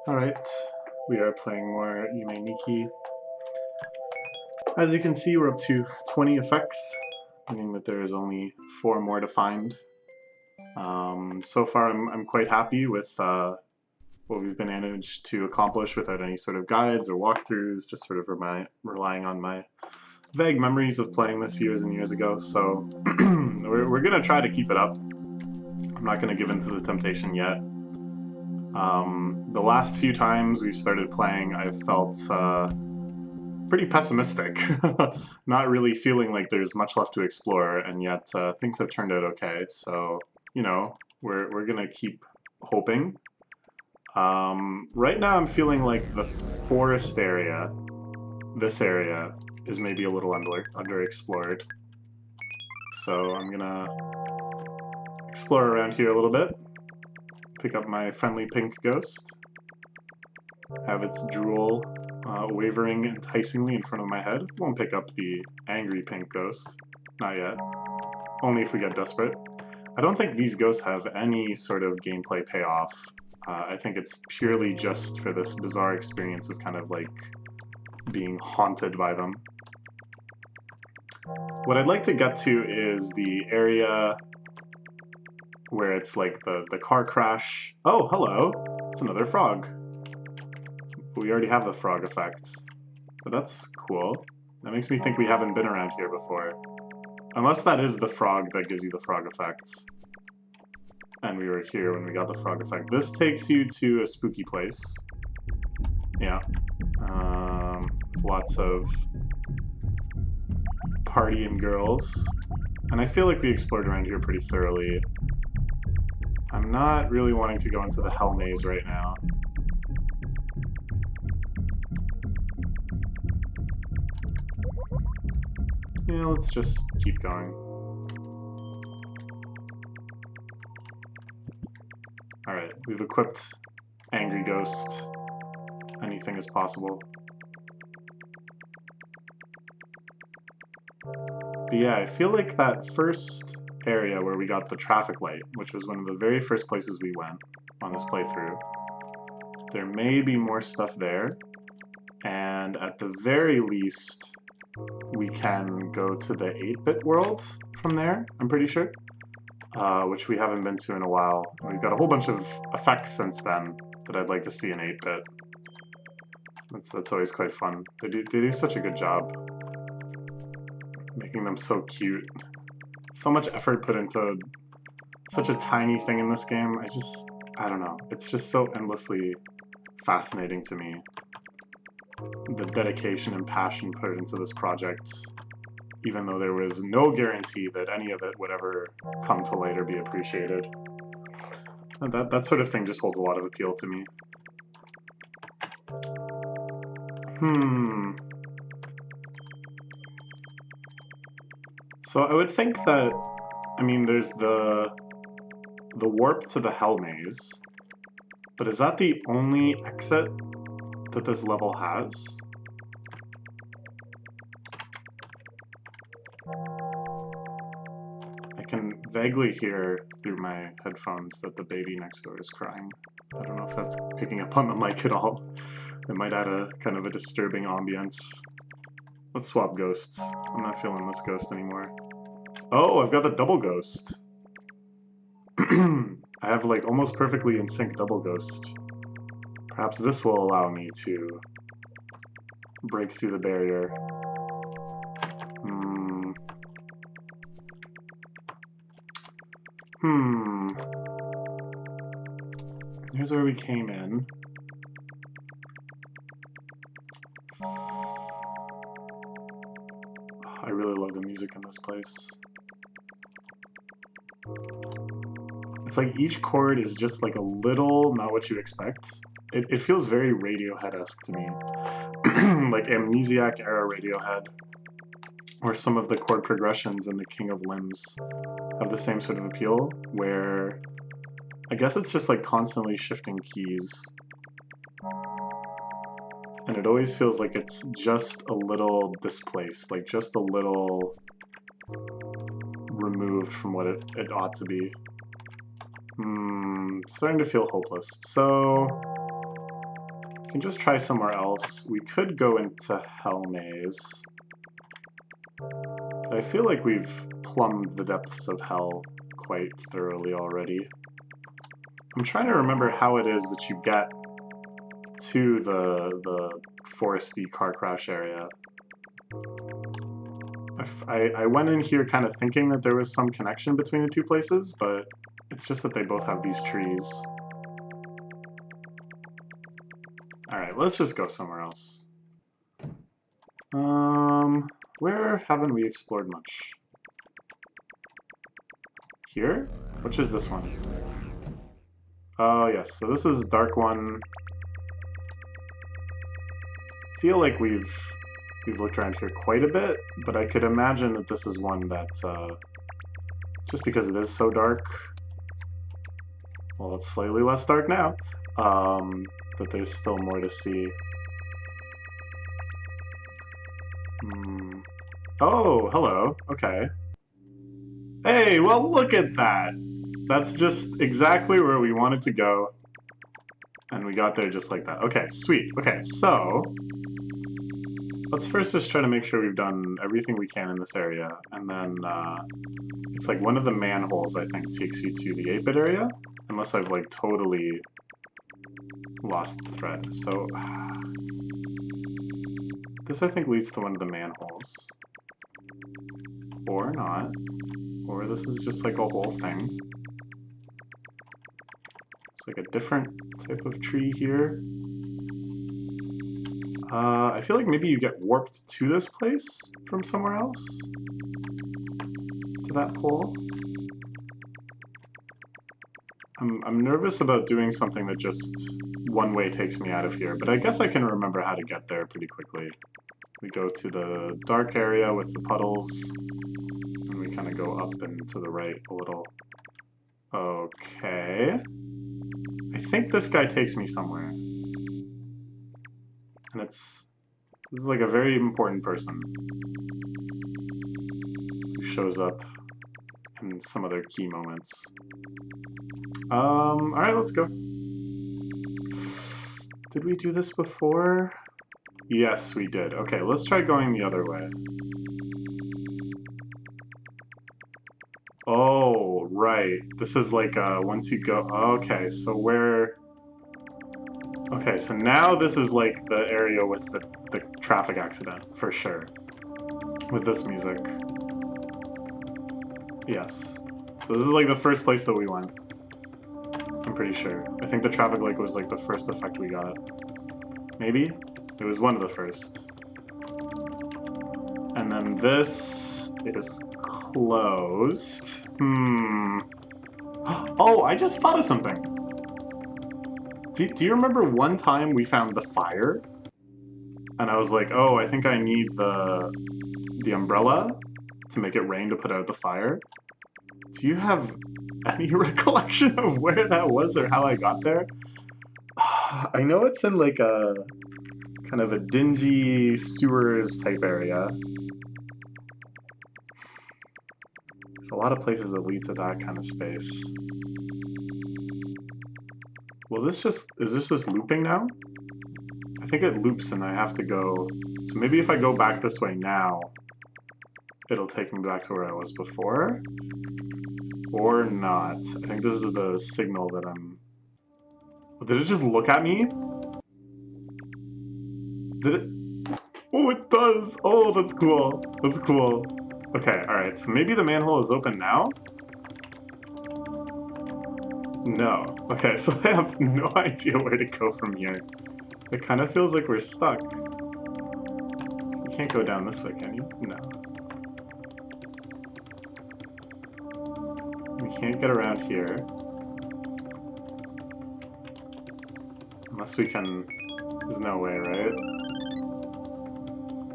Alright, we are playing more Yume Nikki. As you can see, we're up to 20 effects, meaning that there is only 4 more to find. So far, I'm quite happy with what we've been managed to accomplish without any sort of guides or walkthroughs, just sort of relying on my vague memories of playing this years and years ago. So we're going to try to keep it up. I'm not going to give in to the temptation yet. The last few times we've started playing, I've felt pretty pessimistic, not really feeling like there's much left to explore, and yet things have turned out okay. So, you know, we're gonna keep hoping. Right now I'm feeling like the forest area, this area, is maybe a little underexplored. So I'm gonna explore around here a little bit, pick up my friendly pink ghost, have its drool wavering enticingly in front of my head. Won't pick up the angry pink ghost. Not yet. Only if we get desperate. I don't think these ghosts have any sort of gameplay payoff. I think it's purely just for this bizarre experience of kind of like being haunted by them. What I'd like to get to is the area where it's like the car crash. Oh, hello! It's another frog. We already have the frog effects. But that's cool. That makes me think we haven't been around here before. Unless that is the frog that gives you the frog effects. And we were here when we got the frog effect. This takes you to a spooky place. Yeah. Lots of partying girls. And I feel like we explored around here pretty thoroughly. I'm not really wanting to go into the hell maze right now. Yeah, let's just keep going. Alright, we've equipped Angry Ghost. Anything is possible. But yeah, I feel like that first area where we got the traffic light, which was one of the very first places we went on this playthrough, there may be more stuff there, and at the very least, we can go to the 8-bit world from there, I'm pretty sure, which we haven't been to in a while. We've got a whole bunch of effects since then that I'd like to see in 8-bit. That's always quite fun. They do such a good job making them so cute. So much effort put into such a tiny thing in this game. I don't know. It's just so endlessly fascinating to me. The dedication and passion put into this project, even though there was no guarantee that any of it would ever come to light or be appreciated. And that sort of thing just holds a lot of appeal to me. So I would think that, I mean, there's the warp to the Hell Maze, but is that the only exit that this level has? I can vaguely hear through my headphones that the baby next door is crying. I don't know if that's picking up on the mic at all. It might add a kind of a disturbing ambience. Let's swap ghosts. I'm not feeling this ghost anymore. Oh, I've got the double ghost. I have like almost perfectly in sync double ghost. Perhaps this will allow me to break through the barrier. Here's where we came in. I really love the music in this place. It's like each chord is just like a little not what you expect. It feels very Radiohead-esque to me. Like Amnesiac era Radiohead. Or some of the chord progressions in The King of Limbs have the same sort of appeal, where I guess it's just like constantly shifting keys. And it always feels like it's just a little displaced, like just a little removed from what it ought to be. Starting to feel hopeless. So can just try somewhere else. We could go into Hell Maze. But I feel like we've plumbed the depths of Hell quite thoroughly already. I'm trying to remember how it is that you get to the foresty car crash area. I went in here kind of thinking that there was some connection between the two places, but it's just that they both have these trees. Alright, let's just go somewhere else. Where haven't we explored much? Here? Which is this one? Oh, yes, so this is Dark One. Feel like we've looked around here quite a bit, but I could imagine that this is one that, just because it is so dark, well, it's slightly less dark now, but there's still more to see. Oh, hello. Okay. Hey, well, look at that. That's just exactly where we wanted to go. And we got there just like that. Okay, sweet. Okay, so let's first just try to make sure we've done everything we can in this area. And then it's like one of the manholes, I think, takes you to the 8-bit area. Unless I've like totally lost the thread. So this, I think, leads to one of the manholes. Or not. Or this is just like a whole thing. It's like a different type of tree here. I feel like maybe you get warped to this place from somewhere else. To that pole. I'm nervous about doing something that just one way takes me out of here, but I guess I can remember how to get there pretty quickly. We go to the dark area with the puddles, and we kind of go up and to the right a little. Okay. I think this guy takes me somewhere. And this is like a very important person who shows up in some other key moments. Alright, let's go. Did we do this before? Yes, we did. Okay, let's try going the other way. Oh, right. This is like, once you go... Okay, so where... Okay, so now this is like the area with the traffic accident, for sure. With this music. Yes. So this is like the first place that we went. I'm pretty sure. I think the traffic light was like the first effect we got. Maybe? It was one of the first. And then this is closed. Oh, I just thought of something. Do you remember one time we found the fire? And I was like, oh, I think I need the umbrella to make it rain to put out the fire. Do you have any recollection of where that was or how I got there? I know it's in like a kind of a dingy sewers type area. There's a lot of places that lead to that kind of space. Will this just... Is this just looping now? I think it loops and I have to go... So maybe if I go back this way now, it'll take me back to where I was before? Or not. I think this is the signal that I'm... Did it just look at me? Did it... Oh, it does! Oh, that's cool. That's cool. Okay, alright, so maybe the manhole is open now? No. Okay, so I have no idea where to go from here. It kind of feels like we're stuck. You can't go down this way, can you? No. We can't get around here. Unless we can... There's no way, right?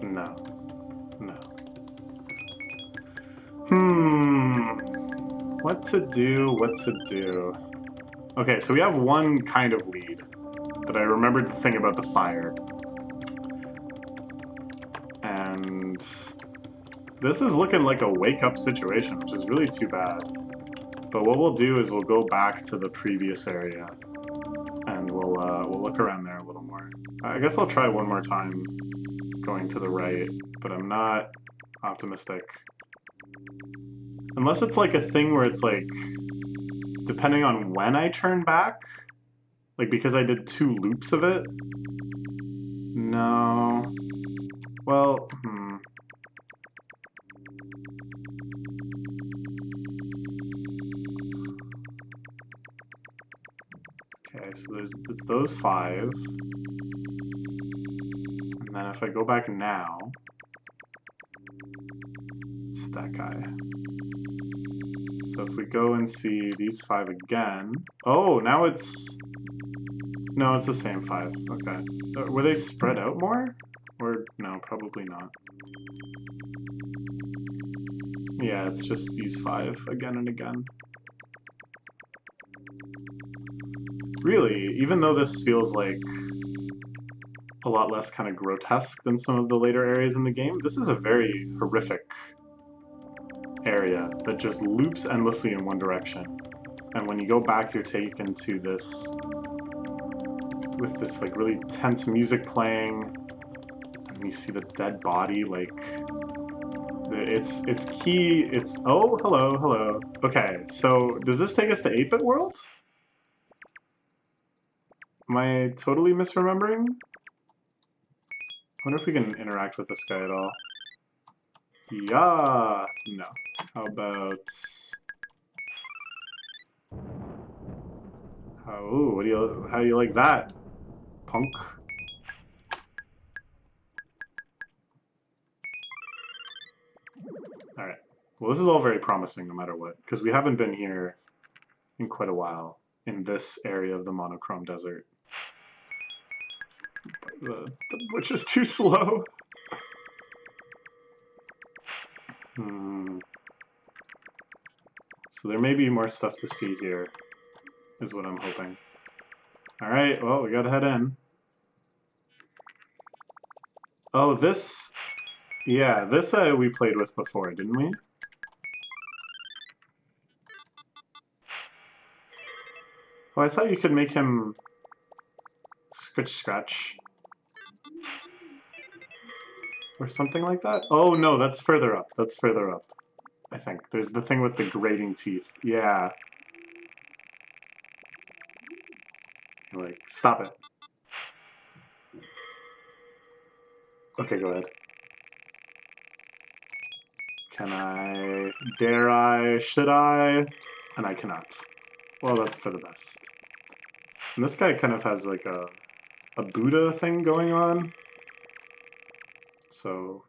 No. No. What to do, what to do. Okay, so we have one kind of lead. That I remembered the thing about the fire. And this is looking like a wake-up situation, which is really too bad. But what we'll do is we'll go back to the previous area. And we'll look around there a little more. I guess I'll try one more time going to the right, but I'm not optimistic. Unless it's like a thing where it's like, depending on when I turn back, like because I did 2 loops of it. No. Well, Okay, so it's those 5. And then if I go back now, it's that guy. So if we go and see these 5 again... Oh, now it's... No, it's the same 5. Okay. Were they spread out more? Or no, probably not. Yeah, it's just these 5 again and again. Really, even though this feels like a lot less kind of grotesque than some of the later areas in the game, this is a very horrific area that just loops endlessly in one direction. And when you go back, you're taken to this, with this like really tense music playing, and you see the dead body, like, it's key, it's, oh, hello. Okay, so does this take us to 8-bit world? Am I totally misremembering? I wonder if we can interact with this guy at all. Yeah, no. How about... Ooh, how do you like that, punk? Alright. Well, this is all very promising no matter what, because we haven't been here in quite a while, in this area of the monochrome desert. But the witch is too slow. So there may be more stuff to see here, is what I'm hoping. Alright, well, we gotta head in. Oh, this... Yeah, this we played with before, didn't we? Oh, I thought you could make him... Scratch. Or something like that? Oh, no, that's further up. That's further up, I think. There's the thing with the grating teeth. Yeah. You're like, stop it. Okay, go ahead. Can I? Dare I? Should I? And I cannot. Well, that's for the best. And this guy kind of has like a Buddha thing going on. So,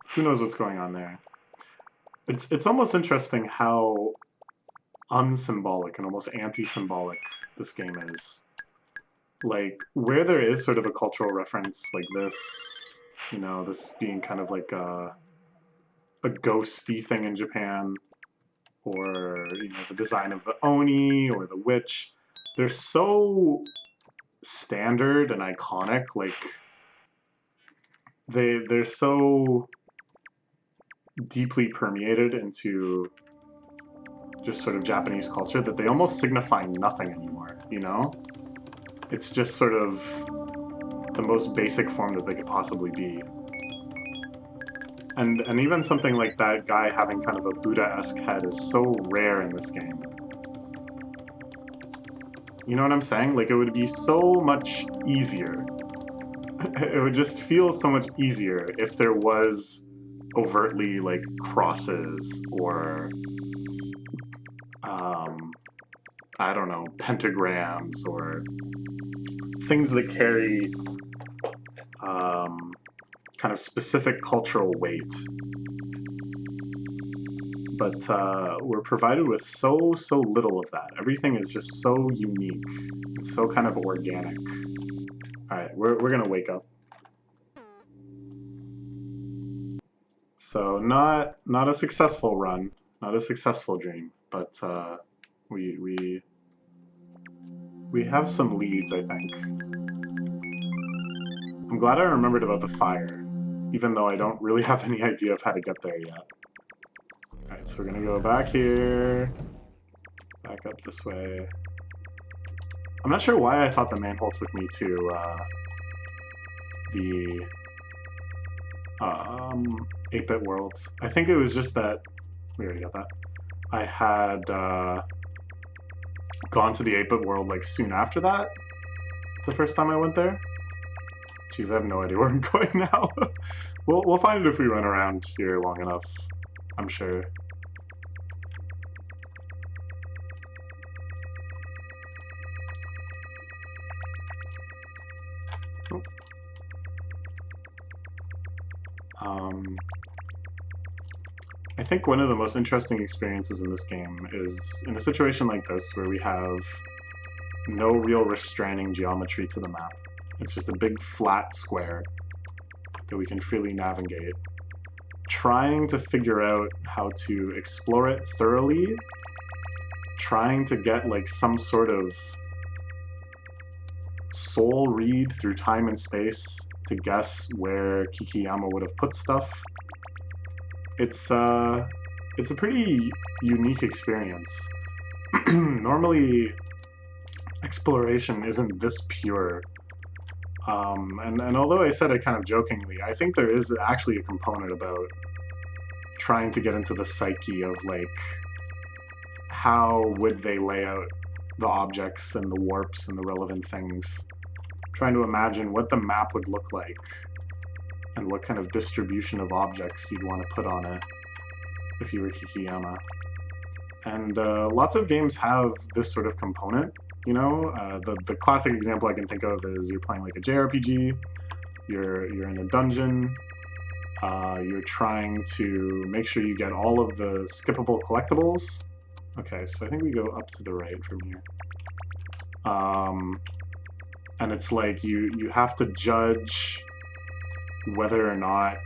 who knows what's going on there. It's almost interesting how unsymbolic and almost anti-symbolic this game is. Like, where there is sort of a cultural reference like this, you know, this being kind of like a ghosty thing in Japan, or, you know, the design of the Oni or the witch, they're so standard and iconic, like, they're so deeply permeated into just sort of Japanese culture that they almost signify nothing anymore, you know? It's just sort of the most basic form that they could possibly be. And even something like that guy having kind of a Buddha-esque head is so rare in this game. You know what I'm saying? Like, it would be so much easier. It would just feel so much easier if there was overtly, like, crosses or, I don't know, pentagrams or things that carry kind of specific cultural weight. But we're provided with so little of that. Everything is just so unique. It's so kind of organic. Alright, we're gonna wake up. So not a successful run, not a successful dream, but we have some leads, I think. I'm glad I remembered about the fire, even though I don't really have any idea of how to get there yet. Alright, so we're gonna go back here, back up this way. I'm not sure why I thought the manhole took me to the 8-bit worlds. I think it was just that we already got that. I had gone to the 8-bit world like soon after that. The first time I went there. Jeez, I have no idea where I'm going now. We'll find it if we run around here long enough, I'm sure. I think one of the most interesting experiences in this game is in a situation like this where we have no real restraining geometry to the map. It's just a big flat square that we can freely navigate. Trying to figure out how to explore it thoroughly, trying to get like some sort of soul read through time and space to guess where Kikiyama would have put stuff. It's a pretty unique experience. Normally, exploration isn't this pure. And although I said it kind of jokingly, I think there is actually a component about trying to get into the psyche of, like, how would they lay out the objects and the warps and the relevant things. Trying to imagine what the map would look like and what kind of distribution of objects you'd want to put on it if you were Kikiyama. And lots of games have this sort of component, you know? The classic example I can think of is you're playing like a JRPG, you're in a dungeon, you're trying to make sure you get all of the skippable collectibles. Okay, so I think we go up to the right from here. And it's like you have to judge whether or not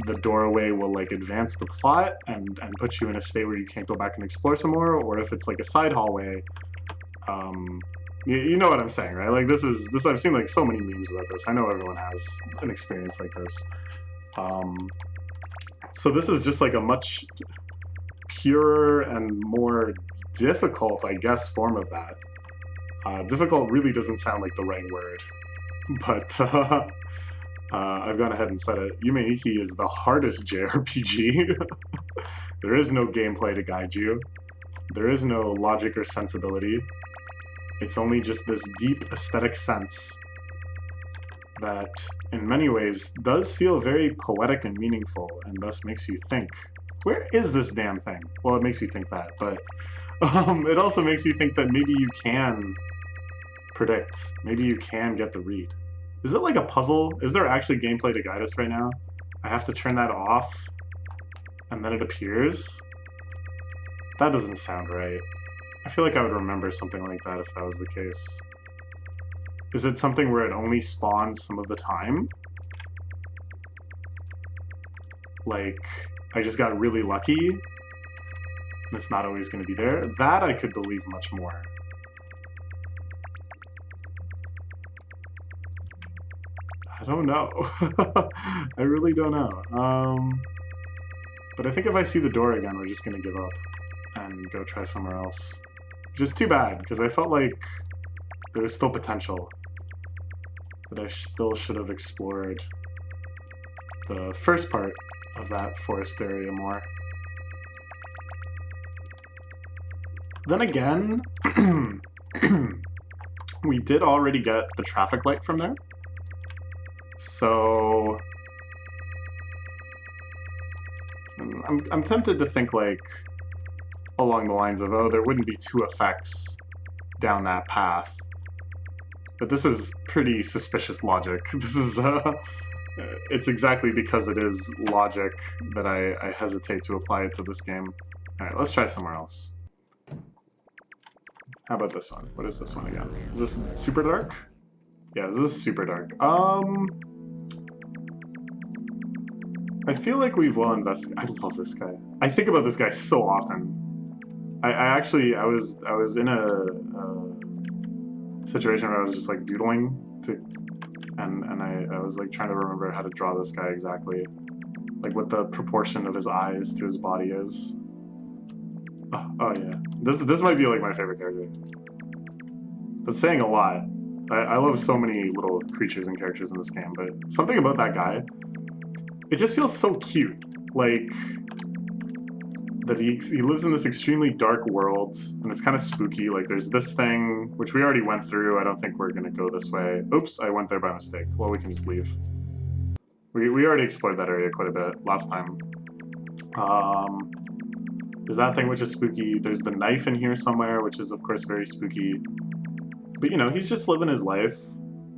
the doorway will like advance the plot and put you in a state where you can't go back and explore some more, or if it's like a side hallway. You know what I'm saying, right? Like this I've seen like so many memes about this. I know everyone has an experience like this. So this is just like a much purer and more difficult, I guess, form of that. Difficult really doesn't sound like the right word, but I've gone ahead and said it. Yume Nikki is the hardest JRPG. There is no gameplay to guide you. There is no logic or sensibility. It's only just this deep aesthetic sense that, in many ways, does feel very poetic and meaningful, and thus makes you think, where is this damn thing? Well, it makes you think that, but it also makes you think that maybe you can predict. Maybe you can get the read. Is it like a puzzle? Is there actually gameplay to guide us right now? I have to turn that off, and then it appears? That doesn't sound right. I feel like I would remember something like that if that was the case. Is it something where it only spawns some of the time? Like, I just got really lucky, and it's not always going to be there? That I could believe much more. I don't know. I really don't know. But I think if I see the door again, we're just going to give up and go try somewhere else. Which is too bad, because I felt like there was still potential. That I still should have explored the first part of that forest area more. Then again, we did already get the traffic light from there. So I'm tempted to think like along the lines of, oh, there wouldn't be two effects down that path. But this is pretty suspicious logic. This is it's exactly because it is logic that I hesitate to apply it to this game. All right, let's try somewhere else. How about this one? What is this one again? Is this super dark? Yeah, this is super dark. I feel like we've well invested. I love this guy. I think about this guy so often. I was in a situation where I was just like doodling and I was like trying to remember how to draw this guy exactly, like what the proportion of his eyes to his body is. Oh yeah, this might be like my favorite character. That's saying a lot. I love so many little creatures and characters in this game, but something about that guy, it just feels so cute. Like, that he lives in this extremely dark world, and it's kind of spooky. Like, there's this thing, which we already went through. I don't think we're going to go this way. Oops, I went there by mistake. Well, we can just leave. We already explored that area quite a bit last time. There's that thing which is spooky. There's the knife in here somewhere, which is, of course, very spooky. But, you know, he's just living his life.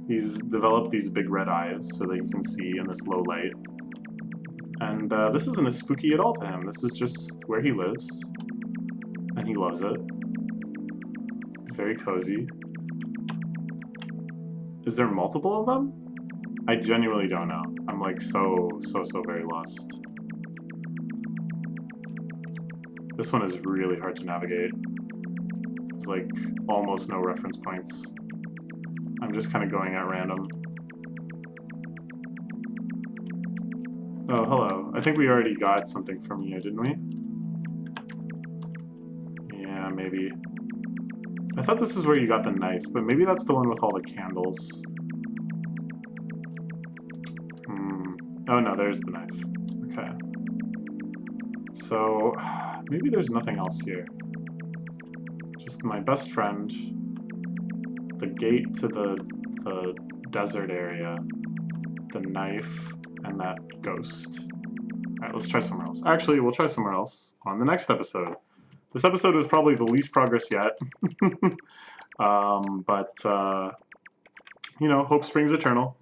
He's developed these big red eyes so that you can see in this low light. And this isn't as spooky at all to him. This is just where he lives. And he loves it. Very cozy. Is there multiple of them? I genuinely don't know. I'm like so very lost. This one is really hard to navigate. There's like almost no reference points. I'm just kind of going at random. Oh, hello. I think we already got something from you, didn't we? Yeah, maybe. I thought this is where you got the knife, but maybe that's the one with all the candles. Oh no, there's the knife. Okay. So, maybe there's nothing else here. Just my best friend, the gate to the desert area, the knife, and that ghost. Alright, let's try somewhere else. Actually, we'll try somewhere else on the next episode. This episode was probably the least progress yet. You know, hope springs eternal.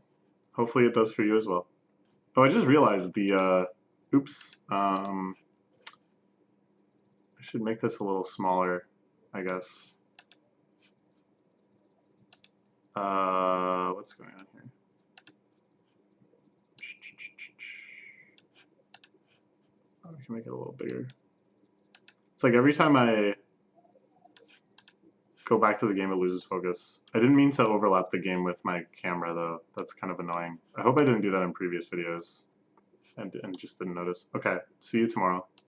Hopefully it does for you as well. Oh, I just realized the, oops. I should make this a little smaller, I guess. What's going on here? Oh, I can make it a little bigger. It's like every time I go back to the game, it loses focus. I didn't mean to overlap the game with my camera, though. That's kind of annoying. I hope I didn't do that in previous videos and just didn't notice. Okay, see you tomorrow.